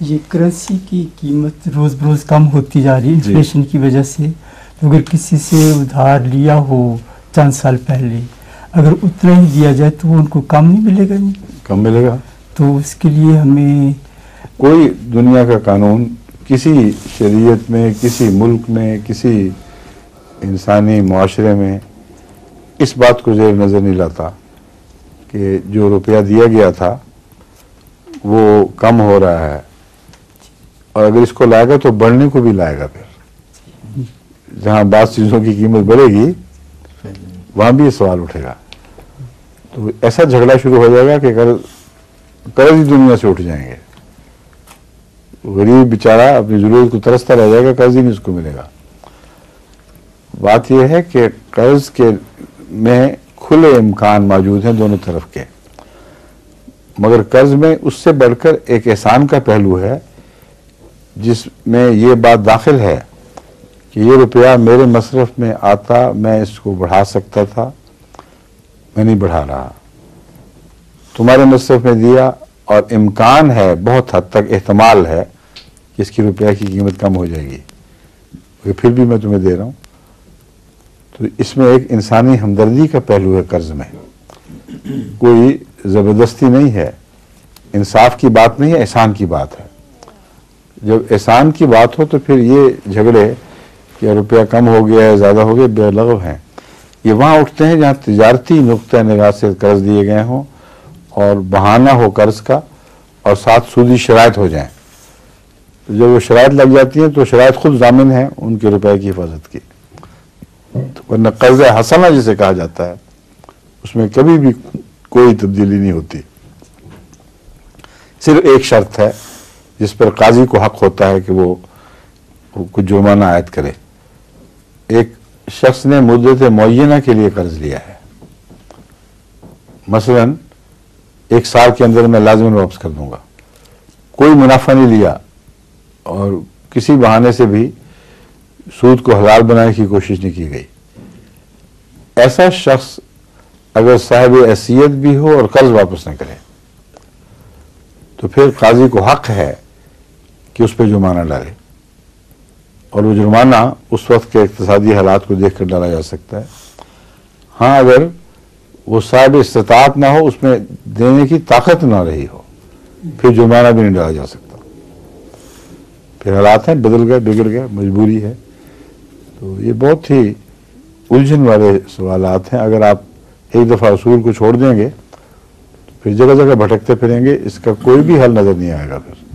ये करेंसी की कीमत रोज़ बरोज़ कम होती जा रही है इन्फ्लेशन की वजह से। तो अगर किसी से उधार लिया हो चंद साल पहले, अगर उतना ही दिया जाए तो उनको कम नहीं मिलेगा? नहीं कम मिलेगा। तो उसके लिए हमें कोई दुनिया का कानून किसी शरीयत में, किसी मुल्क में, किसी इंसानी मुआशरे में इस बात को ज़ेर नज़र नहीं लाता कि जो रुपया दिया गया था वो कम हो रहा है, और अगर इसको लाएगा तो बढ़ने को भी लाएगा। फिर जहाँ बात चीज़ों की कीमत बढ़ेगी वहाँ भी ये सवाल उठेगा। तो ऐसा झगड़ा शुरू हो जाएगा कि कर्ज ही दुनिया से उठ जाएंगे। गरीब बेचारा अपनी ज़रूरत को तरसता रह जाएगा, कर्ज ही नहीं उसको मिलेगा। बात यह है कि कर्ज के में खुले इम्कान मौजूद हैं दोनों तरफ के, मगर कर्ज में उससे बढ़कर एक एहसान का पहलू है जिसमें ये बात दाखिल है कि ये रुपया मेरे मसरफ में आता, मैं इसको बढ़ा सकता था, मैं नहीं बढ़ा रहा, तुम्हारे मसरफ में दिया और इम्कान है, बहुत हद तक एहतमाल है कि इसकी रुपया की कीमत कम हो जाएगी, फिर भी मैं तुम्हें दे रहा हूँ। तो इसमें एक इंसानी हमदर्दी का पहलू है कर्ज में, कोई ज़बरदस्ती नहीं है, इंसाफ की बात नहीं है, एहसान की बात है। जब एहसान की बात हो तो फिर ये झगड़े कि रुपया कम हो गया है, ज़्यादा हो गया, बेलगव हैं। ये वहाँ उठते हैं जहाँ तिजारती नुक्ता निगाह से कर्ज दिए गए हों और बहाना हो कर्ज का और साथ सूदी शराइत हो जाएं। तो जब वो शराइत लग जाती हैं तो शराइत खुद जामिन है उनके रुपए की हिफाजत की। तो वरना कर्ज हसना जिसे कहा जाता है उसमें कभी भी कोई तब्दीली नहीं होती। सिर्फ एक शर्त है जिस पर काजी को हक होता है कि वो कुछ जुर्माना आयद करे। एक शख्स ने मुद्दत मुअय्यना के लिए कर्ज लिया है, मसलन 1 साल के अंदर मैं लाज़िमन वापस कर दूंगा, कोई मुनाफा नहीं लिया और किसी बहाने से भी सूद को हलाल बनाने की कोशिश नहीं की गई। ऐसा शख्स अगर साहिब हैसियत भी हो और कर्ज वापस न करे तो फिर काजी को हक है कि उस पर जुर्माना डाले, और वो जुर्माना उस वक्त के इक़्तिसादी हालात को देख कर डाला जा सकता है। हाँ, अगर वो साहिब इस्तिताअत ना हो, उसमें देने की ताकत ना रही हो, फिर जुर्माना भी नहीं डाला जा सकता। फिर हालात हैं, बदल गए, बिगड़ गए, मजबूरी है। तो ये बहुत ही उलझन वाले सवालात हैं। अगर आप एक दफ़ा उसूल को छोड़ देंगे तो फिर जगह जगह भटकते फिरेंगे, इसका कोई भी हल नज़र नहीं आएगा फिर।